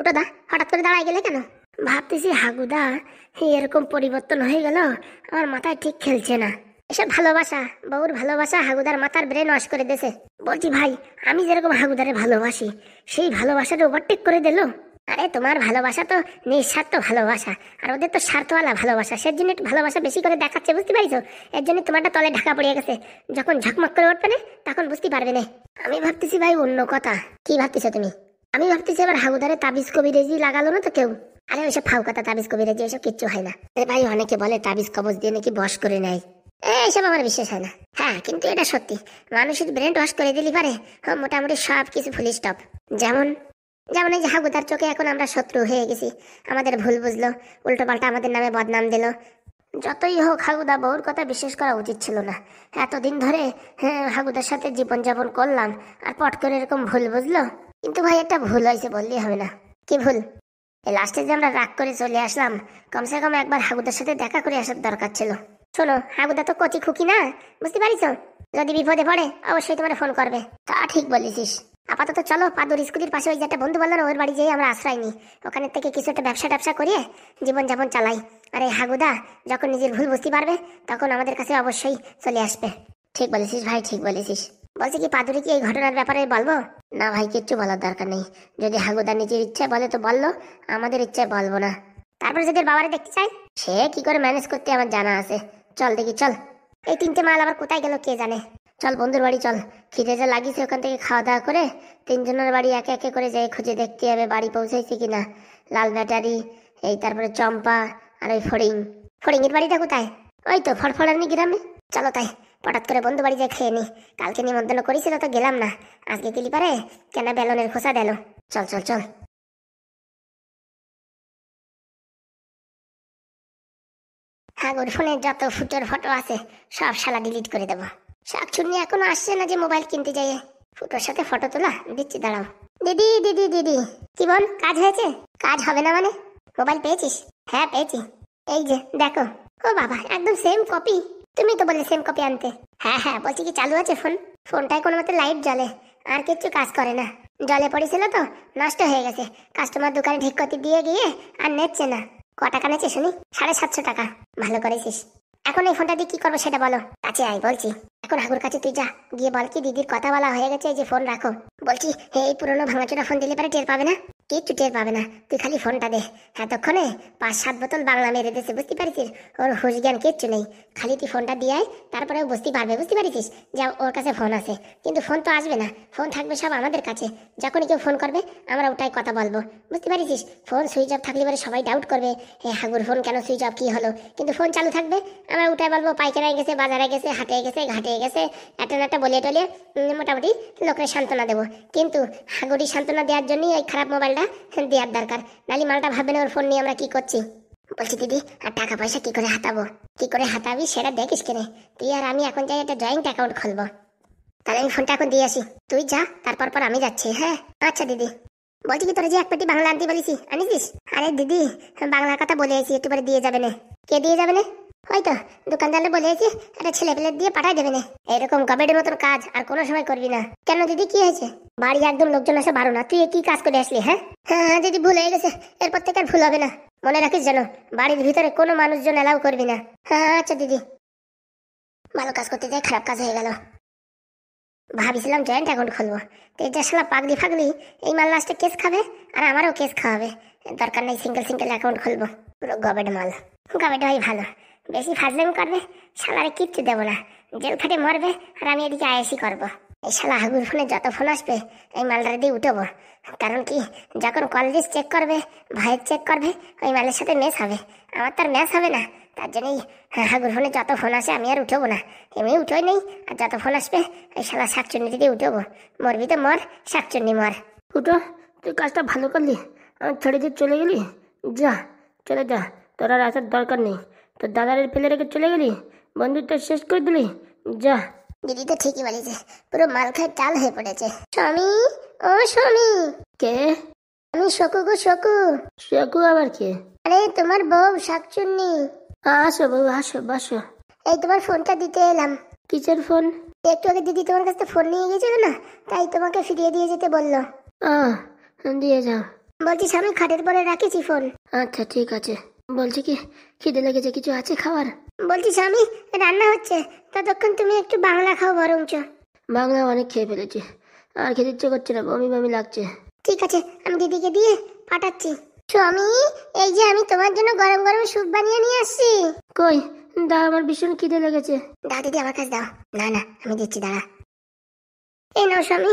ওটা দা হঠাৎ করে দাঁড়ায় গেলে কেন? ভাবতেছি হাগুদা এরকম পরিবর্তন হয়ে গেল, আমার মাথায় ঠিক খেলছে না। এসব ভালোবাসা, বউর ভালোবাসা হাগুদার মাথার ব্রেন ওয়াশ করে দিয়েছে। বলছি ভাই, আমি যেরকম হাগুদারে ভালোবাসি সেই ভালোবাসাটা ওভারটেক করে দিল। আরে তোমার ভালোবাসা তো নিঃস্বার্থ ভালোবাসা, আর ওদের তো স্বার্থওয়ালা ভালোবাসা। সেই জন্য একটু ভালোবাসা বেশি করে দেখাচ্ছে, বুঝতে পারিস? এর জন্য তোমারটা তলে ঢাকা পড়ে গেছে। যখন ঝকমক করে উঠবে না তখন বুঝতে পারবে না। আমি ভাবতেছি ভাই অন্য কথা। কি ভাবতেছো তুমি? আমি ভাবতেছি এবার হাগুদারে তাবিজ কবিরেজি লাগালো না তো কেউ? আরে ওইসব ফাউ কথা, তাবিজ কবিরেজি ওইসব কিচ্ছু হয় না। ভাই অনেকে বলে তাবিজ কবজ দিয়ে নাকি বশ করে নেয়, এইসব আমার বিশ্বাস হয় না। হ্যাঁ কিন্তু এটা সত্যি, মানুষের ব্রেন ওয়াশ করে দিলি পারে মোটামুটি সব কিছু ফুল স্টপ। যেমন যেমন এই যে হাগুদার চোখে এখন আমরা শত্রু হয়ে গেছি, আমাদের ভুল বুঝলো, উল্টো পাল্টা আমাদের নামে বদনাম দিল। যতই হোক হাগুদা বউর কথা বিশ্বাস করা উচিত ছিল না। এতদিন ধরে হাগুদার সাথে জীবনযাপন করলাম, আর পট করে এরকম ভুল বুঝলো। কিন্তু ভাই একটা ভুল হয়েছে বললেই হবে না। কি ভুল? এই লাস্টে যে আমরা রাগ করে চলে আসলাম, কমসে কম একবার হাগুদার সাথে দেখা করে আসার দরকার ছিল। শোনো, হাগুদা তো কচি খুকি না, বুঝতে পারিস? যদি বিপদে পড়ে অবশ্যই তোমার ফোন করবে। তা ঠিক বলেছিস। আপাতত চলো পাদুর স্কুলের পাশে ওই যে একটা বন্ধু বললো না, ওর বাড়ি যেয়ে আমরা আশ্রয় নিই। ওখানে থেকে কিছু একটা ব্যবসা ট্যাবসা করিয়ে জীবনযাপন চালাই। আর এই হাগুদা যখন নিজের ভুল বুঝতে পারবে তখন আমাদের কাছে অবশ্যই চলে আসবে। ঠিক বলেছিস ভাই, ঠিক বলেছিস। বলছি কি পাদুরি কি এই ঘটনার ব্যাপারে বলবো? না ভাই, কিচ্ছু বলার দরকার নেই। যদি হাগুদা নিজের ইচ্ছায় বলে তো বললো, আমাদের ইচ্ছায় বলবো না। তারপরে যদি বাবারে দেখতে চাই, সে কি করে ম্যানেজ করতে আমার জানা আছে। চল দেখি চল। এই তিনটে মাল আবার কোথায় গেল কে জানে। চল বন্ধুর বাড়ি চল, খিদে যা লাগিয়েছে ওখান থেকে খাওয়া দাওয়া করে তিনজনের বাড়ি একে একে করে যাই খুঁজে দেখতে হবে বাড়ি পৌঁছাইছে কিনা। লাল ব্যাটারি, এই তারপরে চম্পা, আর ওই ফড়িংয়ের বাড়িটা কোথায়? ওই তো ফড়ফড়ানি গ্রামে। চলো তাই হঠাৎ করে বন্ধু বাড়ি যাই খেয়ে নি। কালকে নিমন্ত্রণ করেছিল তো গেলাম না, আজকে গেলি পারে কেন বেলনের খোসা দিল। চল চল চল। হাগুর ফোনে যত ফুটোর ফটো আছে সব শালা ডিলিট করে দেবো। শাকচুন্নি এখনো আসছে না যে মোবাইল কিনতে যাই। ফুটোর সাথে ফটো তোলা দিচ্ছি, দাঁড়াও। দিদি দিদি দিদি, কি বল, কাজ হয়েছে? কাজ হবে না মানে? মোবাইল পেয়েছিস? হ্যাঁ পেয়েছি, এই যে দেখো। ও বাবা, একদম সেম কপি। তুমি তো বললে সেম কপি আনতে। হ্যাঁ হ্যাঁ, বলছি কি চালু আছে ফোন? ফোনটায় কোনো মতে লাইট জ্বলে, আর কিচ্ছু কাজ করে না। জলে পড়েছিল তো নষ্ট হয়ে গেছে। কাস্টমার দোকানে ঠিক করতে দিয়ে গিয়ে আর নেচ্ছে না। ক টাকা নেছে শুনি? 750 টাকা। ভালো করেছিস। এখন এই ফোনটা দিয়ে কি করবো সেটা বলো। কাছে আয় বলছি। এখন হাগুর কাছে তুই যা, গিয়ে বল কি দিদির কথা বলা হয়ে গেছে, এই যে ফোন রাখো। বলছি এই পুরোনো ভাঙাচোরা ফোন দিলে পারে টের পাবে না। কিচ্ছু টের পাবে না, তুই খালি ফোনটা দে। এতক্ষণে 5-7 বোতল বাংলা মেরে দিয়েছে, বুঝতে পারিস? ওর হুশ জ্ঞান কিচ্ছু নেই। খালি তুই ফোনটা দিয়ে আয়, তারপরে ও বুঝতে পারবে, বুঝতে পারিস যে ওর কাছে ফোন আছে। কিন্তু ফোন তো আসবে না, ফোন থাকবে সব আমাদের কাছে। যখনই কেউ ফোন করবে আমরা ওটাই কথা বলবো, বুঝতে পারিস? ফোন সুইচ অফ থাকলে পরে সবাই ডাউট করবে, হাগুর ফোন কেন সুইচ অফ, কি হলো? কিন্তু ফোন চালু থাকবে, আমরা ওটাই বলবো পাইকারায় গেছে, বাজারে গেছে, হাটে গেছে, ঘাটে গেছে, একটা না একটা বলিয়ে টলিয়ে মোটামুটি লোকের সান্ত্বনা দেবো। কিন্তু হাগুড়ি সান্ত্বনা দেওয়ার জন্যই ওই খারাপ মোবাইলটা দেওয়ার দরকার, নালি মালটা ভাববে না ওর ফোন নিয়ে আমরা কি করছি। বলছি দিদি, আর টাকা পয়সা কি করে হাতাবো? কি করে হাতাবি সেটা দেখিস কেনে। তুই আর আমি এখন যাই একটা জয়েন্ট অ্যাকাউন্ট খুলবো। তাহলে আমি ফোনটা এখন দিয়ে আসি, তুই যা, তারপর পর আমি যাচ্ছি। হ্যাঁ আচ্ছা দিদি। বলছি কি তোরা যে এক পেটি বাংলা আনতে বলেছি আনিস? আরে দিদি, বাংলার কথা বলে আছি, একটু পরে দিয়ে যাবে না। কে দিয়ে যাবে না? হয়তো দোকানদারে বলে আছি একটা ছেলে পেলে দিয়ে পাঠাই দেবে না। এরকম গবেটের মতন কাজ আর কোনো সময় করবি না। কেন দিদি, কি হয়েছে? বাড়ি একদম লোকজন আসে বারো না, তুই কি কাজ করে আসলি? হ্যাঁ হ্যাঁ হ্যাঁ দিদি, ভুল হয়ে গেছে, এরপর থেকে আর ভুল হবে না। মনে রাখিস যেন বাড়ির ভিতরে কোনো মানুষজন এলাও করবি না। হ্যাঁ আচ্ছা দিদি। ভালো কাজ করতে যাই খারাপ কাজ হয়ে গেল। ভাবছিলাম জয়েন্ট অ্যাকাউন্ট খুলবো, তো এটা শালা পাগলি ফাগলি এই মাল লাস্টে কেস খাবে আর আমারও কেস খাওয়াবে। দরকার নেই, সিঙ্গেল সিঙ্গেল অ্যাকাউন্ট খুলবো। পুরো গবেট মাল। গবেট ভাই ভালো, বেশি ফাজলামি করবে শালারে কিচ্ছু দেবো না, জেল খাটে মরবে আর আমি এদিকে আয়েসি করবো। এই শালা হাগুর ফোনে যত ফোন আসবে এই মালটা দিয়ে উঠবো। কারণ কি, যখন কল লিস্ট চেক করবে, ভয়েস চেক করবে, ওই মালের সাথে ম্যাচ হবে। আমার তো আর ম্যাচ হবে না, তার জন্যই হাগুর ফোনে যত ফোন আসে আমি আর উঠবো না। এমনি উঠোই নেই, আর যত ফোন আসবে এই শালা শাকচুন্নি দিয়ে উঠবো। মরবি তো মর, শাকচুন্নি মর। ফুটো, তুই কাজটা ভালো করলি, আমার ছেড়ে দিয়ে চলে গেলি। যা, চলে যা, তোর আর আসার দরকার নেই। তোর দাদারে ফেলে রেখে চলে গেলি, বন্ধুত্ব শেষ করে দিলি। যা। দিদি তো ঠিকই বলেছে, পুরো মাল খায় টাল হয়ে পড়েছে। স্বামী, ও স্বামী। কে? আমি শকু গো, শকু। শকু আবার কে? আরে তোমার বউ শাকচুন্নি। আসো বাবু, আসো বসো। এই তোমার ফোনটা দিতে এলাম। কিসের ফোন? একটু আগে দিদি তোমার কাছে ফোন নিয়ে গেছিল না, তাই তোমাকে ফিরিয়ে দিয়ে যেতে বললো। দিয়ে যাও। বলছি স্বামী খাটের পরে রাখিছি ফোন। আচ্ছা ঠিক আছে। বলছি কি, খিদে লেগেছে, কিছু আছে খাবার? বলছি স্বামী রান্না হচ্ছে, ততক্ষণ তুমি একটু বাংলা খাও বরঞ্চ। বাংলা অনেক খেয়ে ফেলেছি, আর খেতে ইচ্ছে করছে না, বমি বমি লাগছে। ঠিক আছে, আমি দিদিকে দিয়ে পাঠাচ্ছি। স্বামী, এই যে আমি তোমার জন্য গরম গরম স্যুপ বানিয়ে নিয়ে আসছি। কই দাও, আমার ভীষণ খিদে লেগেছে। দাও দিদি, আমার কাছে দাও। না না, আমি দিচ্ছি, দাঁড়া। এই নাও স্বামী।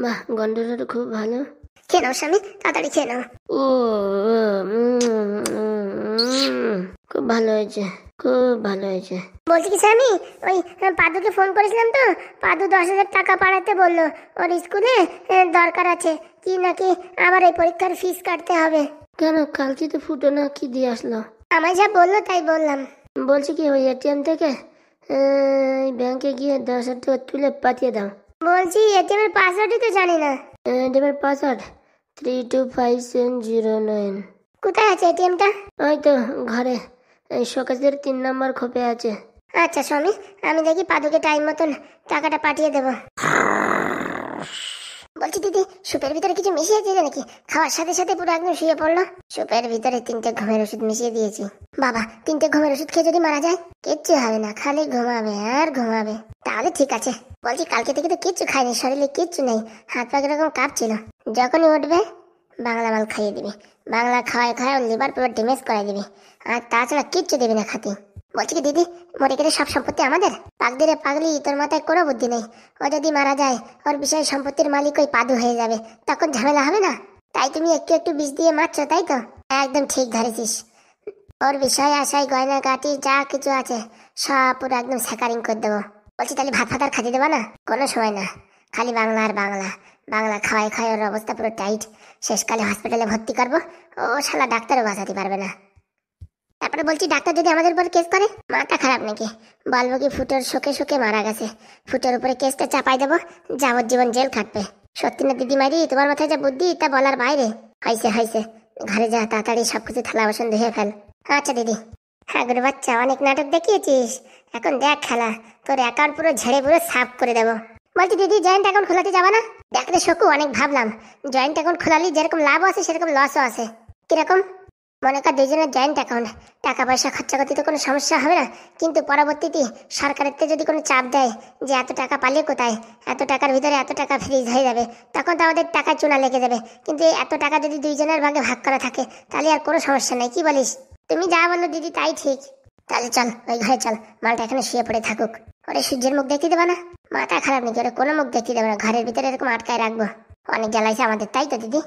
বাহ, গন্ধটা তো খুব ভালো। খেয়ে নাও স্বামী, তাড়াতাড়ি খেয়ে নাও। ও খুব ভালো হয়েছে, খুব ভালো হয়েছে। বলছি কি স্বামী, ওই পাদুকে ফোন করেছিলাম তো, পাদু 10,000 টাকা পাঠাতে বললো, ওর স্কুলে দরকার আছে কি নাকি, আবার এই পরীক্ষার ফিস কাটতে হবে। কেন, কালকে তো ফুটো না কি দিয়ে আসলো? আমায় যা বললো তাই বললাম। বলছি কি, ওই এটিএম থেকে ব্যাংকে গিয়ে 10,000 টাকা তুলে পাঠিয়ে দাও। বলছি এটিএম এর পাসওয়ার্ডই তো জানি না। এটিএমের পাসওয়ার্ড 325709। কোথায় আছে এটিএমটা? ওই তো ঘরে, এই শোকেসের 3 নম্বর খোপে আছে। আচ্ছা স্বামী, আমি দেখি পাদুকে টাইম মতন টাকাটা পাঠিয়ে দেবো। বলছি দিদি, স্যুপের ভিতরে কিছু মিশিয়েছে নাকি? খাওয়ার সাথে সাথে পুরো একদম শুয়ে পড়লো। স্যুপের ভিতরে 3টে ঘুমের ওষুধ মিশিয়ে দিয়েছি। বাবা, 3টে ঘুমের ওষুধ খেয়ে যদি মারা যায়? কিচ্ছু হবে না, খালি ঘুমাবে আর ঘুমাবে। তাহলে ঠিক আছে। বলছি কালকে থেকে তো কিচ্ছু খাইনি, শরীরে কিচ্ছু নেই, হাত পা কিরকম কাঁপছিল। যখনই উঠবে বাংলা মাল খাইয়ে দিবি, বাংলা খাওয়ায় খাওয়ায় লিভার পুরো ড্যামেজ করাই দিবি, আর তাছাড়া কিচ্ছু দিবি না খাতি। বলছি কি দিদি, মরে গেলে সব সম্পত্তি আমাদের? পাগদিরে পাগলি, তোর মাথায় কোনো বুদ্ধি নেই। ও যদি মারা যায়, ওর বিষয় সম্পত্তির মালিক ওই পাদু হয়ে যাবে, তখন ঝামেলা হবে না? তাই তুমি একটু একটু বিষ দিয়ে মারছো, তাই তো? একদম ঠিক ধরেছিস। ওর বিষয় আশায় গয়না কাটি যা কিছু আছে সব পুরো একদম স্যাকারিং করে দেবো। বলছি তাহলে ভাত ফাত আর খাতে দেবো না? কোনো সময় না, খালি বাংলা আর বাংলা। বাংলা খাওয়াই খাওয়াই ওর অবস্থা পুরো টাইট। শেষকালে হসপিটালে ভর্তি করবো, ও শালা ডাক্তারও বাঁচাতে পারবে না। তারপরে বলছি ডাক্তার যদি আমাদের উপর কেস করে? মাথা খারাপ নাকি? বলবো কি ফুটোর শোকে শোকে মারা গেছে, ফুটোর উপরে কেসটা চাপাই দেবো, যাবজ্জীবন জেল খাটবে। সত্যি না দিদি মারি, তোমার মাথায় যা বুদ্ধি তা বলার বাইরে। হয়েছে হয়েছে, ঘরে যা, তাড়াতাড়ি সবকিছু থালা বাসন ধুয়ে ফেল। আচ্ছা দিদি। হ্যাঁ গুরু বাচ্চা, অনেক নাটক দেখিয়েছিস, এখন দেখ খেলা, তোর অ্যাকাউন্ট পুরো ঝেড়ে পুরো সাফ করে দেবো। বলছি দিদি, জয়েন্ট অ্যাকাউন্ট খোলাতে যাবা না? দেখলে শোকু, অনেক ভাবলাম, জয়েন্ট অ্যাকাউন্ট খোলালি যেরকম লাভও আছে সেরকম লসও আছে। কিরকম? মনে কর দুইজনের জয়েন্ট অ্যাকাউন্ট, টাকা পয়সা খরচা করতে তো কোনো সমস্যা হবে না, কিন্তু পরবর্তীতে সরকারের থেকে যদি কোনো চাপ দেয় যে এত টাকা পালিয়ে কোথায়, এত টাকার ভিতরে এত টাকা ফ্রিজ হয়ে যাবে, তখন তো আমাদের টাকা চুনা লেগে যাবে। কিন্তু এই এত টাকা যদি দুইজনের ভাগে ভাগ করা থাকে, তাহলে আর কোনো সমস্যা নেই। কি বলিস? তুমি যা বললো দিদি তাই ঠিক। তাহলে চল ওই ঘরে চল, মালটা এখানে শুয়ে পড়ে থাকুক। ওরে সূর্যের মুখ দেখতে দেবে না? মাথা খারাপ নাকি? ওরা কোনো মুখ দেখতে দেবে না, ঘরের ভিতরে এরকম আটকায় রাখবো। অনেক জ্বালাইছে আমাদের, তাই তো দিদি?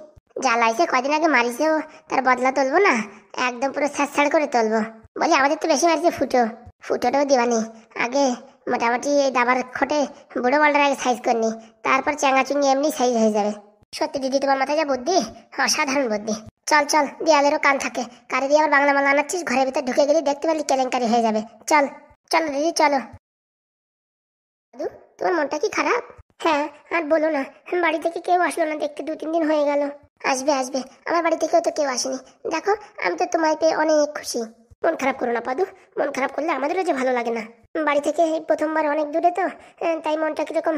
জ্বালাইছে, কদিন আগে মারিছেও, তার বদলা তুলবো না, একদম পুরো ছাড় করে তুলবো। বলি আমাদের তো বেশি মারিছে ফুটো, ফুটোটাও দিবানি। আগে মোটামুটি এই দাবার খোটে বুড়ো বলটার আগে সাইজ করনি, তারপর চ্যাঙা চুঙ্গি এমনি সাইজ হয়ে যাবে। সত্যি দিদি, তোমার মাথায় যা বুদ্ধি, অসাধারণ বুদ্ধি। চল চল, দেয়ালেরও কান থাকে, কারে দিয়ে আবার বাংলা মাল আনাচ্ছিস, ঘরের ভিতর ঢুকে গেলে দেখতে পারলি কেলেঙ্কারি হয়ে যাবে। চল চলো দিদি চলো। দাদু, তোমার মনটা কি খারাপ? হ্যাঁ, আর বলো না, বাড়ি থেকে কেউ আসলো না দেখতে, 2-3 দিন হয়ে গেল। আসবে আসবে, আমার বাড়ি থেকেও তো কেউ আসেনি। দেখো, আমি তো তোমায় পেয়ে অনেক খুশি। মন খারাপ করো না পাদু, মন খারাপ করলে আমাদেরও যে ভালো লাগে না। বাড়ি থেকে এই প্রথমবার অনেক দূরে তো, তাই মনটা কিরকম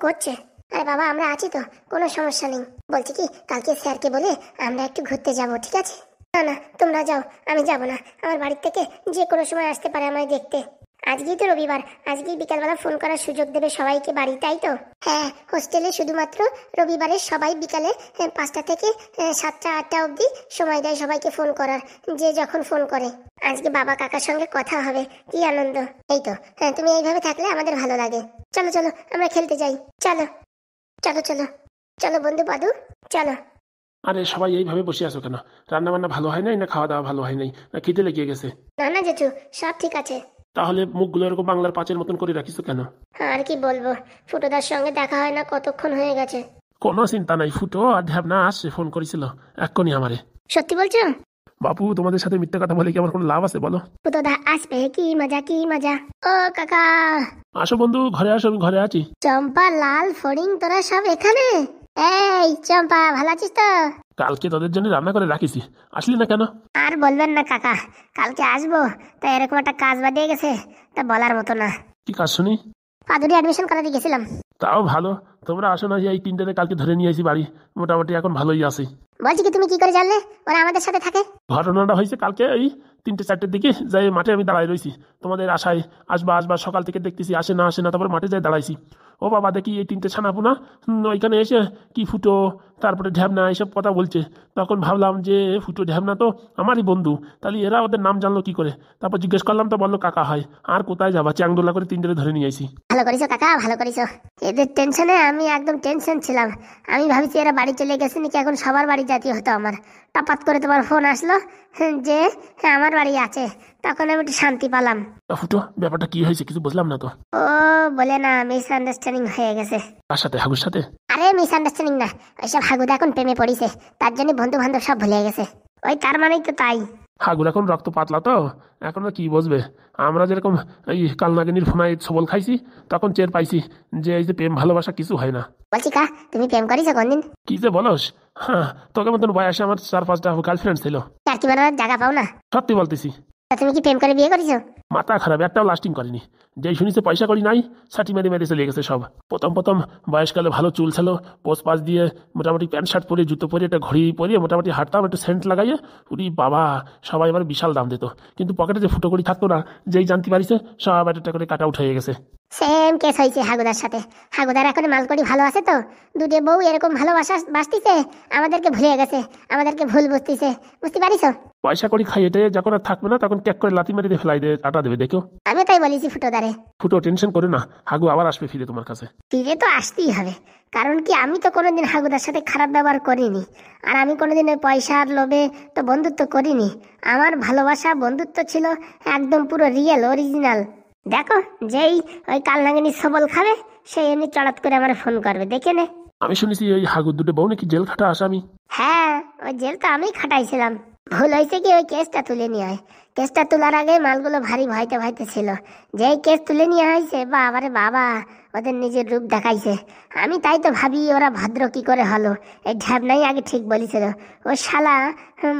করছে। আরে বাবা, আমরা আছি তো, কোনো সমস্যা নেই। বলছি কি, কালকে স্যারকে বলে আমরা একটু ঘুরতে যাব, ঠিক আছে? না না, তোমরা যাও, আমি যাব না। আমার বাড়ির থেকে যে কোনো সময় আসতে পারে আমায় দেখতে। আজকেই তো রবিবার, আজকেই বিকালবেলা ফোন করার সুযোগ দেবে সবাইকে বাড়ি, তাই তো? হ্যাঁ, হোস্টেলে শুধুমাত্র রবিবারে সবাই বিকালে 5টা থেকে 7টা 8টা অবধি সময় দেয় সবাইকে ফোন করার, যে যখন ফোন করে। আজকে বাবা কাকার সঙ্গে কথা হবে, কি আনন্দ। এই তো, হ্যাঁ, তুমি এইভাবে থাকলে আমাদের ভালো লাগে। চলো চলো, আমরা খেলতে যাই, চলো চলো চলো চলো বন্ধু পাদু, চলো। আরে সবাই এইভাবে বসে আছো কেন? রান্না বান্না ভালো হয় নাই, না খাওয়া দাওয়া ভালো হয় নাই, না খিদে লেগে গেছে? না না জেঠু, সব ঠিক আছে। তাহলে মুখগুলো এরকম বাংলার পাঁচের মতন করে রাখিছো কেন? আর কি বলবো, ফুটোদার সঙ্গে দেখা হয় না কতক্ষণ হয়ে গেছে। কোনো চিন্তা নাই, ফুটো আর ঢ্যাবনা আসছে, ফোন করেছিল এক্ষুনি আমারে। সত্যি বলছো? বাপু, তোমাদের সাথে মিথ্যা কথা বলে কি আমার কোনো লাভ আছে বলো? ফুটোদা আসবে, কি মজা কি মজা। ও কাকা, আসো বন্ধু, ঘরে আসো, আমি ঘরে আছি। চম্পা, লাল, ফড়িং, তোরা সব এখানে? এই চম্পা, ভালো আছিস তো? কালকে তোদের জন্য রান্না করে রাখিছি, আসলি না কেন? আর বলবেন না কাকা, কালকে আসবো, তা এরকম একটা কাজ বাদিয়ে গেছে, তা বলার মতো না। কি কাজ শুনি? পাদুরি অ্যাডমিশন করাতে গেছিলাম। তাও ভালো, তোমরা আসো না, এই তিনটেতে কালকে ধরে নিয়ে এসি বাড়ি, মোটামুটি এখন ভালোই আছি। বলছি কি তুমি কি করে জানলে ওরা আমাদের সাথে থাকে? ঘটনাটা হয়েছে কালকে এই 3-4টের দিকে যাই মাঠে আমি দাঁড়াই রয়েছি, তোমাদের আশায় আসবা আসবা, সকাল থেকে দেখতেছি আসে না আসে না, তারপর মাঠে যাই দাঁড়াইছি। ও বাবা, দেখি এই 3টে ছানাপোনা ওইখানে এসে কি ফুটো, তারপরে ঢ্যাবনা এইসব কথা বলছে। তখন ভাবলাম যে ফুটো ঢ্যাবনা তো আমারই বন্ধু, তাহলে এরা ওদের নাম জানলো কি করে? তারপর জিজ্ঞেস করলাম তো বললো কাকা হয়। আর কোথায় যাবা, চ্যাংদোলা করে 3টে ধরে নিয়ে আইছি। ভালো করেছো কাকা, ভালো করেছো। এদের টেনশনে আমি একদম টেনশন ছিলাম। আমি ভাবছি এরা বাড়ি চলে গেছে নাকি, এখন সবার বাড়ি জাতীয় হতো আমার। টাপাত করে তোমার ফোন আসলো যে আমার বাড়ি আছে, তখন আমি একটু শান্তি পেলাম। তা ফুটো, ব্যাপারটা কি হয়েছে কিছু বুঝলাম না তো। ও বলে না, মিসআন্ডারস্ট্যান্ডিং হয়ে গেছে। কার সাথে, হাগুর সাথে? আরে মিসআন্ডারস্ট্যান্ডিং না, ওইসব হাগুদা এখন প্রেমে পড়িছে, তার জন্য বন্ধু বান্ধব সব ভুলে গেছে। ওই তার মানেই তো তাই। হাগুর এখন রক্ত পাতলা তো, এখন আর কি বুঝবে। আমরা যেরকম এই কালনাগিনীর ফোনায় সবল খাইছি, তখন চের পাইছি যে এই যে প্রেম ভালোবাসা কিছু হয় না। বলছি কা, তুমি প্রেম করিছো কোনদিন? কি যে বলস, হ্যাঁ, তোকে মতন বয়সে আমার 4-5টা গার্লফ্রেন্ড ছিল। তার কি বানানোর জায়গা পাও না? সত্যি বলতেছি। তা তুমি কি প্রেম করে বিয়ে করেছো? মাথা খারাপ, একটাও লাস্টিং করেনি। যেই শুনিছে পয়সা করি নাই, ছাটি মেরে মেরে চলে গেছে সব। প্রথম প্রথম বয়সকালে ভালো চুল ছিল, পোষ পাশ দিয়ে মোটামুটি প্যান্ট শার্ট পরে, জুতো পরে, একটা ঘড়ি পরিয়ে মোটামুটি হাঁটতাম, একটু সেন্ট লাগাইয়ে। উরি বাবা, সবাই আমার বিশাল দাম দিত, কিন্তু পকেটে যে ফুটো করি থাকতো না, যেই জানতে পারিছে সব একটা করে কাট আউট হয়ে গেছে। সেম কেস হয়েছে হাগুদার সাথে। হাগুদার এখন মালকড়ি ভালো আছে তো, দুটো বউ এরকম ভালোবাসা বাসতিছে, আমাদেরকে ভুলে গেছে, আমাদেরকে ভুল বুঝতিছে, বুঝতে পারিস? পয়সা করি খাইয়ে টেয়ে যখন আর থাকবে না, তখন ক্যাক করে লাথি মেরে দিয়ে ফেলাই দিয়ে আটা দেবে, দেখো। আমি তাই বলেছি ফুটোদারে। ফুটো টেনশন করে না, হাগু আবার আসবে ফিরে তোমার কাছে। ফিরে তো আসতেই হবে, কারণ কি আমি তো কোনোদিন হাগুদার সাথে খারাপ ব্যবহার করিনি, আর আমি কোনোদিন ওই পয়সার লোভে তো বন্ধুত্ব করিনি। আমার ভালোবাসা বন্ধুত্ব ছিল একদম পুরো রিয়েল অরিজিনাল। দেখো, যেই ওই কালনাগিনী সবল খাবে, সেই এমনি চড়াত করে আমার ফোন করবে, দেখে নে। আমি শুনেছি ওই হাগুর দুটো বউ নাকি জেল খাটা আসামি। হ্যাঁ, ওই জেল তো আমি খাটাইছিলাম। ভুল হয়েছে কি, ওই কেসটা তুলে নিয়ে হয়। কেসটা তোলার আগে মালগুলো ভারী ভয়তে ভয়তে ছিল। যেই কেস তুলে নিয়ে হয়েছে, বাবারে বাবা, ওদের নিজের রূপ দেখাইছে। আমি তাই তো ভাবি ওরা ভদ্র কি করে হলো। এই ঢ্যাবনাই আগে ঠিক বলেছিল, ও শালা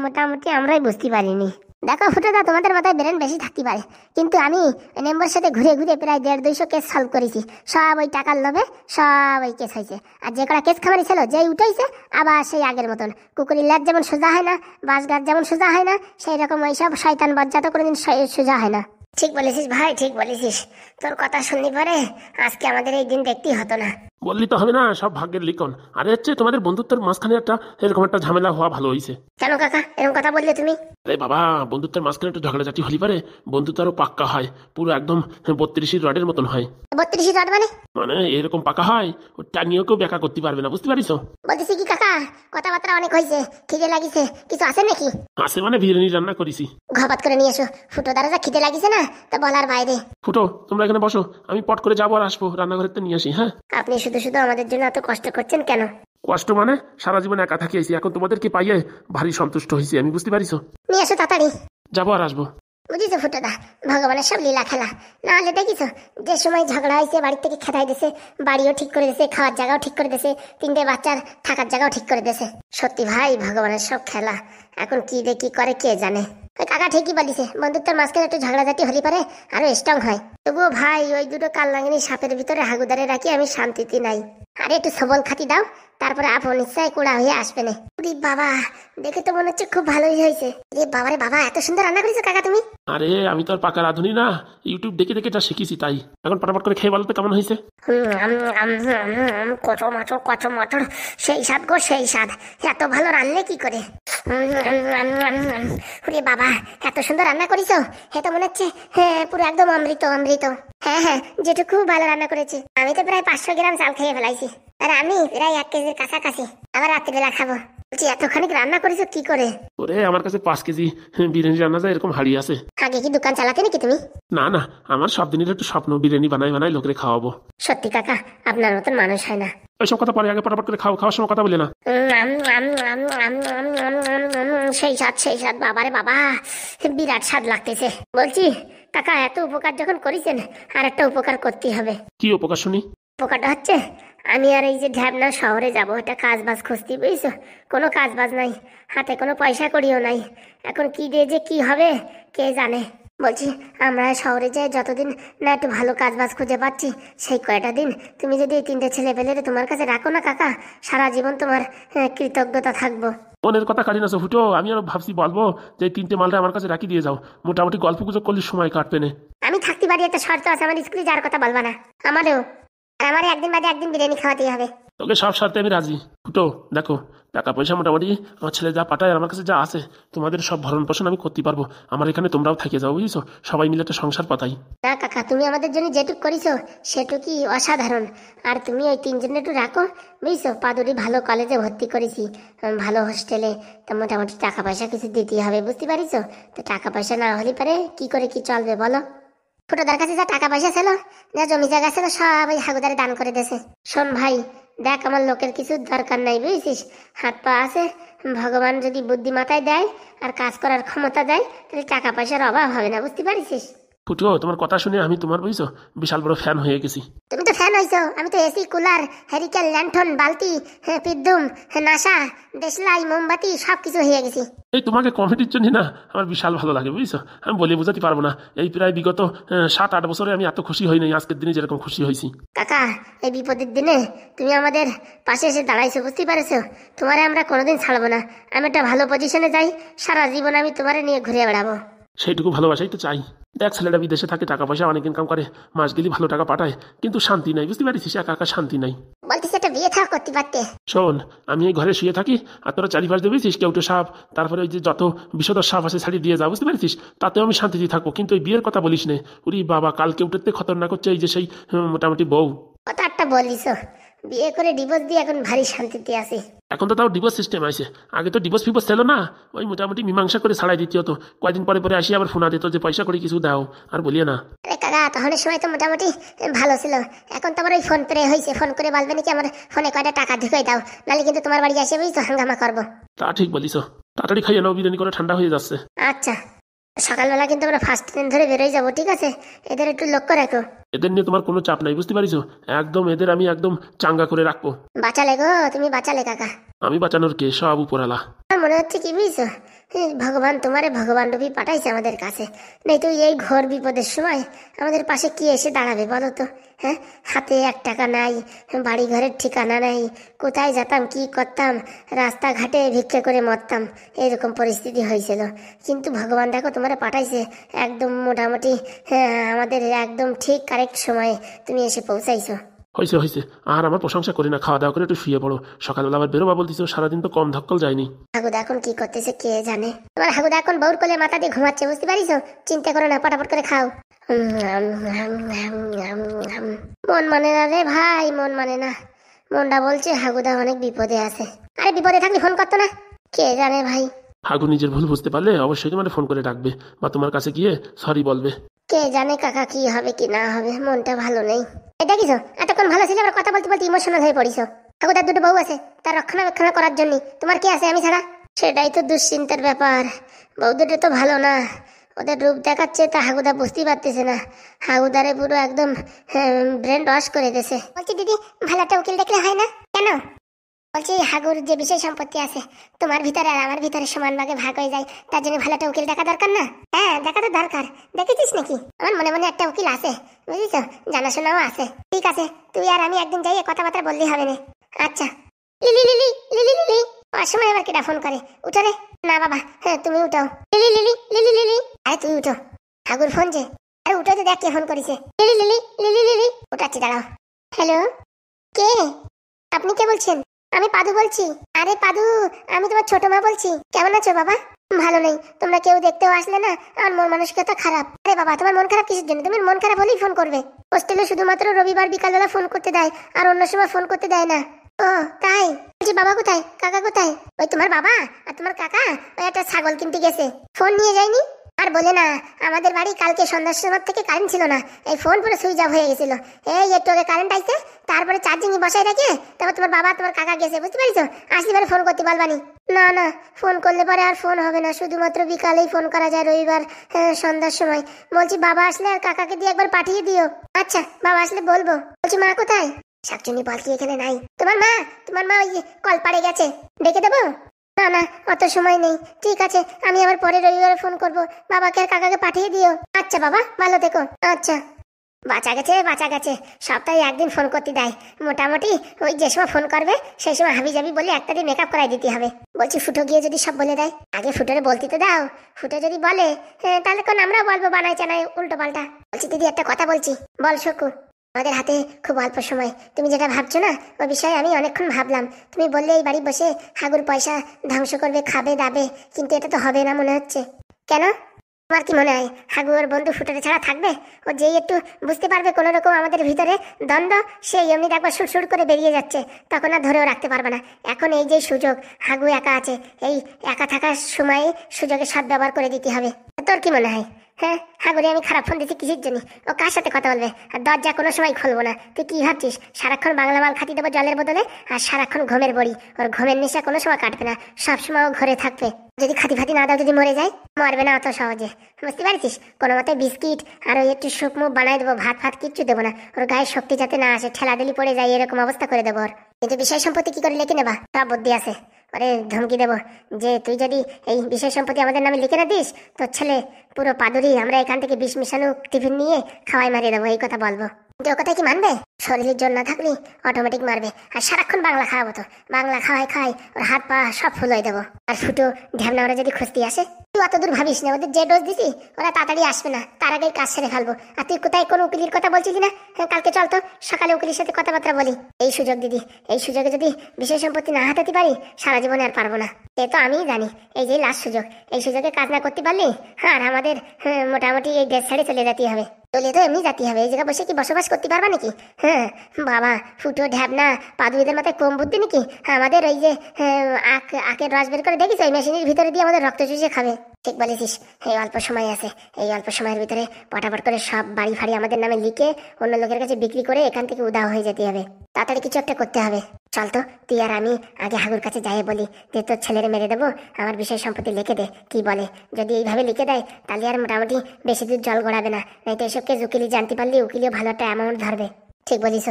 মোটামুটি আমরাই বুঝতে পারিনি। দেখো ফুটোদা, তোমাদের মাথায় ব্রেন বেশি থাকতে পারে, কিন্তু আমি নেম্বর সাথে ঘুরে ঘুরে প্রায় 150-200 কেস সলভ করেছি। সব ওই টাকার লোভে সব ওই কেস হয়েছে। আর যে কটা কেস খামারি ছিল, যেই উঠেছে আবার সেই আগের মতন। কুকুরের ল্যাজ যেমন সোজা হয় না, বাঁশগাছ যেমন সোজা হয় না, সেই রকম ওই সব শয়তান বজ্জাত কোনোদিন সোজা হয় না। ঠিক বলেছিস ভাই, ঠিক বলেছিস। তোর কথা শুনলি পরে আজকে আমাদের এই দিন দেখতেই হতো না। বললি তো হবে না, সব ভাগ্যের লিখন। আরে হচ্ছে তোমাদের বন্ধুত্বের মাঝখানে একটা এরকম একটা ঝামেলা হওয়া ভালো হয়েছে। কেন কাকা এরকম কথা বললে তুমি? আরে বাবা, বন্ধুত্বের মাঝখানে একটু ঝগড়াঝাটি হলি পারে বন্ধুত্ব আরো পাক্কা হয়, পুরো একদম 32 রডের মতন হয়। 32 রড মানে? মানে এরকম পাকা হয়, ও টানিয়েও কেউ ব্যাখ্যা করতে পারবে না, বুঝতে পারিস? বলতেছি কি কাকা, কথাবার্তা অনেক হয়েছে, খিদে লাগিছে, কিছু আছে নাকি? আসে মানে বিরিয়ানি রান্না করেছি। ঘপাত করে নিয়ে এসো, ফুটো দ্বারা যা খিদে লাগিছে না, তা বলার বাইরে। ফুটো, তোমরা এখানে বসো, আমি পট করে যাবো আর আসবো, রান্নাঘরের তো নিয়ে আসি। হ্যাঁ, আপনি শুধু শুধু আমাদের জন্য এত কষ্ট করছেন কেন? কষ্ট মানে সারা জীবন একা থাকি আইছি, এখন তোমাদেরকে পাইয়ে ভারী সন্তুষ্ট হয়েছি আমি, বুঝতে পারিস? নিয়ে এসো তাড়াতাড়ি। যাবো আর আসবো। বুঝিস ফুটোদা, ভগবানের সব লীলা খেলা। না হলে দেখিস, যে সময় ঝগড়া হয়েছে বাড়ি থেকে খেদাই দিছে, বাড়িও ঠিক করে দিছে, খাওয়ার জায়গাও ঠিক করে দিছে, 3টে বাচ্চার থাকার জায়গাও ঠিক করে দিছে। সত্যি ভাই, ভগবানের সব খেলা। এখন কি দে কি করে কে জানে। ওই কাকা ঠিকই বলিছে, বন্ধুত্বের মাঝখানে একটু ঝগড়াঝাটি হলি পারে আরো স্ট্রং হয়। তবুও ভাই, ওই দুটো কালনাগিনী সাপের ভিতরে হাগুদারে রাখি আমি শান্তিতে নাই। আরে একটু সবল খাতি দাও, তারপরে আপন ইচ্ছায় কুড়া হয়ে আসবে না। বাবা, দেখে তো মনে হচ্ছে খুব ভালোই হয়েছে। রে বাবারে বাবা, এত সুন্দর রান্না করেছো কাকা তুমি। আরে আমি তো আর পাকা রাঁধুনি না, ইউটিউব দেখে দেখে এটা শিখেছি, তাই এখন পটাপট করে খেয়ে বলো তো কেমন হয়েছে। কচো মাচর, সেই স্বাদ গো, সেই স্বাদ। এত ভালো রান্না কি করে? রে বাবা, এত সুন্দর রান্না করেছো, এটা মনে হচ্ছে পুরো একদম অমৃত অমৃত। হ্যাঁ হ্যাঁ, যেটুকু ভালো রান্না করেছে। আমি তো প্রায় 500 গ্রাম চাল খেয়ে ফেলাইছি, আর আমি প্রায় 1 কেজির কাছাকাছি। আবার রাত্রিবেলা খাবো। বলছি এত খানিক রান্না করেছো কি করে? ওরে, আমার কাছে 5 কেজি বিরিয়ানি রান্না যায় এরকম হাড়ি আছে। আগে কি দোকান চালাতে নাকি তুমি? না না, আমার সব দিনের একটু স্বপ্ন, বিরিয়ানি বানাই বানাই লোকের খাওয়াবো। সত্যি কাকা, আপনার মতন মানুষ হয় না। ওইসব কথা পরে, আগে পটাপট করে খাও, খাওয়ার সময় কথা বলে না। সেই স্বাদ, সেই স্বাদ, বাবারে বাবা, বিরাট স্বাদ লাগতেছে। বলছি কাকা, এত উপকার যখন করেছেন, আর একটা উপকার করতে হবে। কি উপকার শুনি? উপকারটা হচ্ছে, আমি আর এই যে ঢ্যাবনা শহরে যাবো, একটা কাজ বাজ খুঁজতে, বুঝছো? কোনো কাজ বাজ নাই, হাতে কোনো পয়সা করিও নাই। এখন কি দিয়ে যে কি হবে কে জানে। বলছি আমরা শহরে যাই যতদিন না একটু ভালো কাজ বাজ খুঁজে পাচ্ছি, সেই কয়টা দিন তুমি যদি এই 3টে ছেলে পেলে তোমার কাছে রাখো না কাকা, সারা জীবন তোমার কৃতজ্ঞতা থাকবো। মনের কথা কাটি না ফুটো, আমি আরো ভাবছি বলবো যে এই 3টে মালটা আমার কাছে রাখি দিয়ে যাও, মোটামুটি গল্প গুজব করলে সময় কাটবে না। আমি থাকতে পারি, একটা শর্ত আছে, আমার স্কুলে যাওয়ার কথা বলবা না। আমারও একদিন বাদে একদিন বিরিয়ানি খাওয়াতেই হবে। তোকে সব শর্তে আমি রাজি। ফুটো দেখো, টাকা পয়সা মোটামুটি আমার ছেলে যা পাঠায় আর আমার কাছে যা আছে, তোমাদের সব ভরণ পোষণ আমি করতে পারবো। আমার এখানে তোমরাও থেকে যাও, বুঝছো? সবাই মিলে একটা সংসার পাতাই। না কাকা, তুমি আমাদের জন্য যেটুক করিছো সেটুকুই অসাধারণ। আর তুমি ওই 3জন একটু রাখো, বুঝছো? পাদুরি ভালো কলেজে ভর্তি করেছি, ভালো হোস্টেলে, তা মোটামুটি টাকা পয়সা কিছু দিতেই হবে, বুঝতে পারিছো? তো টাকা পয়সা না হলে পারে কি করে কি চলবে বলো? ছোটদার কাছে যা টাকা পয়সা ছিল, যা জমি জায়গা ছিল, সব ওই হাগুদারে দান করে দিয়েছে। শোন ভাই, দেখ আমার লোকের কিছু দরকার নাই, বুঝছিস? হাত পা আছে, ভগবান যদি বুদ্ধি মাথায় দেয় আর কাজ করার ক্ষমতা দেয়, তাহলে টাকা পয়সার অভাব হবে না, বুঝতে পারিস? ফুটো তোমার কথা শুনে আমি তোমার, বুঝছো, বিশাল বড় ফ্যান হয়ে গেছি। তুমি তো ফ্যান হইছো, আমি তো এসি, কুলার, হ্যারিকেন, ল্যান্ঠন, বালতি, পিদ্দুম, নাসা, দেশলাই, মোমবাতি সবকিছু হয়ে গেছি। এই তোমাকে কমেডির জন্য না আমার বিশাল ভালো লাগে, বুঝছো? আমি বলে বোঝাতে পারবো না। এই প্রায় বিগত 7-8 বছরে আমি এত খুশি হই নাই আজকের দিনে যেরকম খুশি হয়েছি। কাকা, এই বিপদের দিনে তুমি আমাদের পাশে এসে দাঁড়াইছো, বুঝতে পারছো? তোমারে আমরা কোনোদিন ছাড়বো না। আমি একটা ভালো পজিশনে যাই, সারা জীবন আমি তোমারে নিয়ে ঘুরে বেড়াবো। সেইটুকু ভালোবাসাই তো চাই। দেখ, ছেলেটা বিদেশে থাকে, টাকা পয়সা অনেক ইনকাম করে, মাস গেলি ভালো টাকা পাঠায়, কিন্তু শান্তি নাই, বুঝতে পারিস? একা একা শান্তি নাই। বলতেছি একটা বিয়ে থাক করতে পারতে। শোন, আমি এই ঘরে শুয়ে থাকি আর তোরা চারিপাশ দেখেছিস কেউটো সাপ, তারপরে ওই যে যত বিষধর সাপ আছে ছাড়িয়ে দিয়ে যা, বুঝতে পারছিস? তাতেও আমি শান্তিতে থাকবো, কিন্তু ওই বিয়ের কথা বলিস নে। উরি বাবা, কাল কেউটোতে খতরনাক হচ্ছে এই যে সেই মোটামুটি বউ। কথা একটা বলিস, বিয়ে করে ডিভোর্স দিয়ে এখন ভারী শান্তিতে আছি। এখন তো তাও ডিভোর্স সিস্টেম আছে, আগে তো ডিভোর্স ফিভোর্স ছিল না, ওই মোটামুটি মীমাংসা করে ছাড়াই দিতে হতো। কয়েকদিন পরে পরে আসি আবার ফোনা দিত যে পয়সা করে কিছু দাও, আর বলিয়ে না। আরে কাকা, তখন সময় তো মোটামুটি ভালো ছিল, এখন তো আমার ওই ফোন পে হয়েছে, ফোন করে বলবে নাকি আমার ফোনে কয়টা টাকা ঢুকাই দাও, নাহলে কিন্তু তোমার বাড়ি আসে বুঝছো হাঙ্গামা করবো। তা ঠিক বলিস, তাড়াতাড়ি খাইয়ে নাও, বিরিয়ানি করে ঠান্ডা হয়ে যাচ্ছে। আচ্ছা, সকালবেলা কিন্তু আমরা ফার্স্ট ট্রেন ধরে বেরোয় যাবো, ঠিক আছে? এদের একটু লক্ষ্য রাখো। এদের নিয়ে তোমার কোনো চাপ নাই, বুঝতে পারিস? একদম এদের আমি একদম চাঙ্গা করে রাখবো। বাঁচালে গো, তুমি বাঁচালে কাকা। আমি বাঁচানোর কে, সব উপরালা। আমার মনে হচ্ছে কি বুঝছো, ভগবান তোমারে ভগবান রূপী পাঠাইছে আমাদের কাছে, নেই তো এই ঘোর বিপদের সময় আমাদের পাশে কি এসে দাঁড়াবে বলো তো? হ্যাঁ, হাতে 1 টাকা নাই, বাড়ি ঘরের ঠিকানা নাই, কোথায় যেতাম কি করতাম, রাস্তাঘাটে ভিক্ষা করে মরতাম, এরকম পরিস্থিতি হয়েছিল। কিন্তু ভগবান দেখো তোমারে পাঠাইছে একদম মোটামুটি, আমাদের একদম ঠিক কারেক্ট সময়ে তুমি এসে পৌঁছাইছো। হয়েছে হয়েছে, আর আমার প্রশংসা করি না, খাওয়া দাওয়া করে একটু শুয়ে পড়ো। সকালবেলা আবার বেরোবা বলতেছ, সারাদিন তো কম ধক্কল যায়নি। হাগুদা এখন কি করতেছে কে জানে? তোমার হাগুদা এখন বউর কোলে মাথা দিয়ে ঘুমাচ্ছে, বুঝতে পারিস? চিন্তা করো না, পটাপট করে খাও। মন মানে না রে ভাই, মন মানে না। মনটা বলছে হাগুদা অনেক বিপদে আছে। আরে বিপদে থাকলে ফোন করতো না? কে জানে ভাই। হাগু নিজের ভুল বুঝতে পারলে অবশ্যই তোমার ফোন করে ডাকবে বা তোমার কাছে গিয়ে সরি বলবে। কে জানে কাকা কি হবে কি না হবে, মনটা ভালো নেই। এটা কিছু এতক্ষণ ভালো ছিল, আবার কথা বলতে বলতে ইমোশনাল হয়ে পড়িস। হাগুদার 2টো বউ আছে, তার রক্ষণাবেক্ষণ করার জন্য তোমার কি আছে আমি ছাড়া? সেটাই তো দুশ্চিন্তার ব্যাপার। বউ 2টো তো ভালো না, ওদের রূপ দেখাচ্ছে, তা হাগুদা বুঝতেই পারতেছে না। হাগুদারে পুরো একদম ব্রেন ওয়াশ করে দিয়েছে। বলছি দিদি, ভালো একটা উকিল দেখলে হয় না? কেন? বলছি হাগুর যে বিষয় সম্পত্তি আছে তোমার ভিতরে আর আমার ভিতরে সমান ভাগে ভাগ হয়ে যায়, তার জন্য ভালো একটা উকিল দেখা দরকার না? হ্যাঁ, দেখা তো দরকার। দেখেছিস নাকি? আমার মনে মনে একটা উকিল আছে, বুঝিস? জানাশোনাও আছে। ঠিক আছে, তুই আর আমি একদিন যাই কথাবার্তা বললেই হবে না? আচ্ছা। লিলি লিলি লিলি লিলি, অসময় আবার কেটা ফোন করে, উঠো রে। না বাবা, হ্যাঁ তুমি উঠাও। লিলি লিলি লিলি লিলি, আরে তুই উঠো, হাগুর ফোন যে। আরে উঠো তো, দেখ কে ফোন করেছে। লিলি লিলি লিলি লিলি, উঠাচ্ছি, দাঁড়াও। হ্যালো, কে? আপনি কে বলছেন? আমি পাদু বলছি। আরে পাদু, আমি তোমার ছোট মা বলছি। কেমন আছো বাবা? ভালো নেই, তোমরা কেউ দেখতেও আসলে না, আমার মন মানসিকতা খারাপ। আরে বাবা, তোমার মন খারাপ কিসের জন্য? তুমি মন খারাপ হলেই ফোন করবে। হোস্টেলে শুধুমাত্র রবিবার বিকালবেলা ফোন করতে দেয়, আর অন্য সময় ফোন করতে দেয় না। ও তাই? বলছি বাবা কোথায়, কাকা কোথায়? ওই তোমার বাবা আর তোমার কাকা ওই একটা ছাগল কিনতে গেছে, ফোন নিয়ে যায়নি। আর বলে না, আমাদের বাড়ি কালকে সন্ধ্যার সময় থেকে কারেন্ট ছিল না, এই ফোন পুরো সুইচ অফ হয়ে গেছিল। এই একটু আগে কারেন্ট আইছে, তারপরে চার্জিং বসাই রেখে তারপর তোমার বাবা তোমার কাকা গেছে, বুঝতে পারছো? আসলে পরে ফোন করতে পারবানি। না না, ফোন করলে পরে আর ফোন হবে না, শুধুমাত্র বিকালেই ফোন করা যায়, রবিবার সন্ধ্যার সময়। বলছি বাবা আসলে আর কাকাকে দিয়ে একবার পাঠিয়ে দিও। আচ্ছা, বাবা আসলে বলবো। বলছি মা কোথায়? শাকচুনি বল কি এখানে নাই? তোমার মা ওই কল পাড়ে গেছে, ডেকে দেবো? না না, অত সময় নেই। ঠিক আছে, আমি আবার পরে রবিবারে ফোন করব। বাবাকে আর কাকাকে পাঠিয়ে দিও। আচ্ছা বাবা, ভালো থেকো। আচ্ছা। বাঁচা গেছে, বাঁচা গেছে। সপ্তাহে একদিন ফোন করতে দেয়। মোটামুটি ওই যে সময় ফোন করবে সেই সময় হাবি যাবি বলে একটা দিন মেকআপ করাই দিতে হবে। বলছি ফুটো গিয়ে যদি সব বলে দেয়, আগে ফুটোরে বলতে তো দাও। ফুটো যদি বলে তাহলে কোন আমরাও বলবো বানাই চানাই উল্টো পাল্টা। বলছি দিদি একটা কথা বলছি। বল শকু। আমাদের হাতে খুব অল্প সময়। তুমি যেটা ভাবছো না ওই বিষয়ে আমি অনেকক্ষণ ভাবলাম। তুমি বললে এই বাড়ি বসে হাগুর পয়সা ধ্বংস করবে, খাবে দাবে, কিন্তু এটা তো হবে না মনে হচ্ছে। কেন? তোমার কি মনে হয় হাগু ওর বন্ধু ফুটোরে ছাড়া থাকবে? ও যেই একটু বুঝতে পারবে কোনো রকম আমাদের ভিতরে দ্বন্দ্ব, সেই এমনি একবার সুর করে বেরিয়ে যাচ্ছে। তখন আর ধরেও রাখতে পারবে না। এখন এই যে সুযোগ, হাগু একা আছে, এই একা থাকার সময় সুযোগের সদ্ব্যবহার করে দিতে হবে। তোর কি মনে হয়? হ্যাঁ, হাগুরে আমি খারাপ ফোন দিচ্ছি কিসের জন্য? ও কার সাথে কথা বলবে? আর দরজা কোনো সময় খুলবো না। তুই কি ভাবছিস সারাক্ষণ বাংলা মাল খাতি দেবো জলের বদলে? আর সারাক্ষণ ঘুমের বড়ি। ওর ঘুমের নেশা কোনো সময় কাটবে না, সবসময় ও ঘরে থাকবে। যদি খাতি ফাতি না দাও, যদি মরে যায়, মরবে না অত সহজে। বুঝতে পারছিস? কোনো মতে বিস্কিট আর ওই একটু শুক মুখ বানাই দেবো, ভাত ফাত কিচ্ছু দেবো না। ওর গায়ে শক্তি যাতে না আসে, ঠেলা দিলি পড়ে যায়, এরকম অবস্থা করে দেবো ওর। কিন্তু বিষয় সম্পত্তি কি করে লিখে নেবা? সব বুদ্ধি আছে। ওরে ধমকি দেবো যে তুই যদি এই বিষয় সম্পত্তি আমাদের নামে লিখে না দিস, তোর ছেলে পুরো পাদুরি, আমরা এখান থেকে বিষ মিশানো টিফিন নিয়ে খাওয়াই মারিয়ে দেবো, এই কথা বলবো। যে কথা কি মানবে? শরীরের জন্য না থাকলে অটোমেটিক মারবে। আর সারাক্ষণ বাংলা খাওয়াবো তো, বাংলা খাওয়াই ওর হাত পা সব ফুল হয়ে দেবো। আর ফুটো ঢ্যাবনা ওরা যদি খুঁজতে আসে, তুই অত দূর ভাবিস না। ওদের যে ডোজ দিছি ওরা তাড়াতাড়ি আসবে না, তার আগেই কাজ সেরে ফেলবো। আর তুই কোথায় কোন উকিলের কথা বলছিলি না? হ্যাঁ, কালকে চল তো সকালে উকিলের সাথে কথাবার্তা বলি। এই সুযোগ দিদি, এই সুযোগে যদি বিষয় সম্পত্তি না হাতাতে পারি, সারা জীবনে আর পারবো না। এ তো আমিই জানি। এই যে লাস্ট সুযোগ, এই সুযোগে কাজ না করতে পারলি আর আমাদের মোটামুটি এই দেশ ছেড়ে চলে যেতে হবে। চলে তো এমনি যেতে হবে। এই জায়গায় বসে কি বসবাস করতে পারবা নাকি? হ্যাঁ বাবা, ফুটো ঢ্যাবনা পাদুদের মাথায় কম বুদ্ধি নাকি? আমাদের ওই যে আখের রস বের করে দেখিস, ওই মেশিনের ভিতরে দিয়ে আমাদের রক্ত চুষে খাবে। ঠিক বলেছিস। এই অল্প সময় আছে, এই অল্প সময়ের ভিতরে পটাপট করে সব বাড়ি ফাড়ি আমাদের নামে লিখে অন্য লোকের কাছে বিক্রি করে এখান থেকে উদাও হয়ে যেতে হবে। তাড়াতাড়ি কিছু একটা করতে হবে। চল তো তুই আর আমি আগে হাগুর কাছে যাই বলি যে তোর ছেলেরে মেরে দেবো, আমার বিষয় সম্পত্তি লিখে দে। কি বলে? যদি এইভাবে লিখে দেয় তাহলে আর মোটামুটি বেশি দূর জল গড়াবে না। নাই তো এসব কেস উকিলি জানতে পারলে উকিলিও ভালো একটা অ্যামাউন্ট ধরবে। ঠিক বলিস।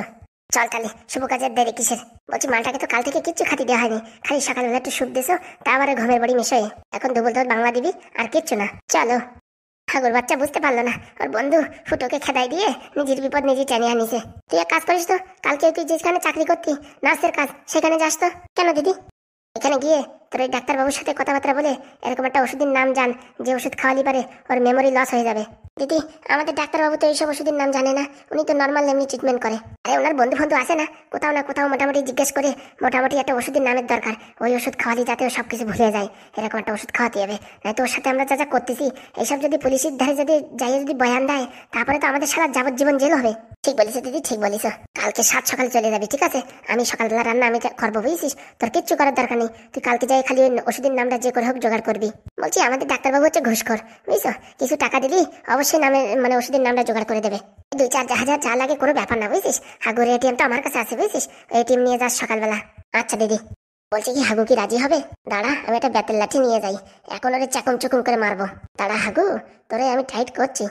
চল তাহলে, শুভ কাজের দেরি কিসের? বলছি মালটাকে তো কাল থেকে কিচ্ছু খাতি দেওয়া হয়নি, খালি সকালবেলা একটু স্যুপ দিছো, তা আবার ঘুমের বাড়ি মিশয়ে এখন দুবল তোর বাংলা দিবি আর কিচ্ছু না। চলো। ঠাকুর বাচ্চা বুঝতে পারলো না, ওর বন্ধু ফুটোকে খেদাই দিয়ে নিজের বিপদ নিজে টেনে আনিছে। তুই এক কাজ করিস তো, কালকে তুই যেখানে চাকরি করতি নার্সের কাজ, সেখানে যাস তো। কেন দিদি? এখানে গিয়ে তোর ওই ডাক্তারবাবুর সাথে কথাবার্তা বলে এরকম একটা ওষুধের নাম জান, যে ওষুধ খাওয়ালি পারে ওর মেমোরি লস হয়ে যাবে। দিদি, আমাদের ডাক্তারবাবু তো এইসব ওষুধের নাম জানে না, উনি তো নর্মাল এমনি ট্রিটমেন্ট করে। আরে ওনার বন্ধু আছে না কোথাও না কোথাও, মোটামুটি জিজ্ঞেস করে মোটামুটি একটা ওষুধের নামের দরকার। ওই ওষুধ খাওয়ালি যাতে ও সবকিছু ভুলে যায়, এরকম একটা ওষুধ খাওয়াতে হবে। তো ওর সাথে আমরা যা যা করতেছি এইসব যদি পুলিশের ধারে যদি যাই যদি বয়ান দেয়, তারপরে তো আমাদের সারা যাবজ্জীবন জেল হবে। ঠিক বলিস দিদি, ঠিক বলিস। কালকে 7 সকালে চলে যাবি, ঠিক আছে? আমি সকালবেলা রান্না আমি করবো, বুঝছিস? তোর কিচ্ছু করার দরকার নেই। তুই কালকে যাই খালি ওই ওষুধের নামটা যে করে হোক জোগাড় করবি। বলছি আমাদের ডাক্তারবাবু হচ্ছে ঘুষখোর, বুঝছো? কিছু টাকা দিবি, অবশ্যই নামে মানে ওষুধের নামটা জোগাড় করে দেবে। 2-4 হাজার যা লাগে কোনো ব্যাপার না, বুঝছিস? হাগুর এটিএম তো আমার কাছে আছে, বুঝছিস? এটিএম নিয়ে যাস সকালবেলা। আচ্ছা দিদি। বলছি কি হাগু কি রাজি হবে? দাঁড়া, আমি একটা বেতের লাঠি নিয়ে যাই, এখন ওরে চাকুম চুকুম করে মারবো। দাঁড়া হাগু, তোরে আমি টাইট করছি।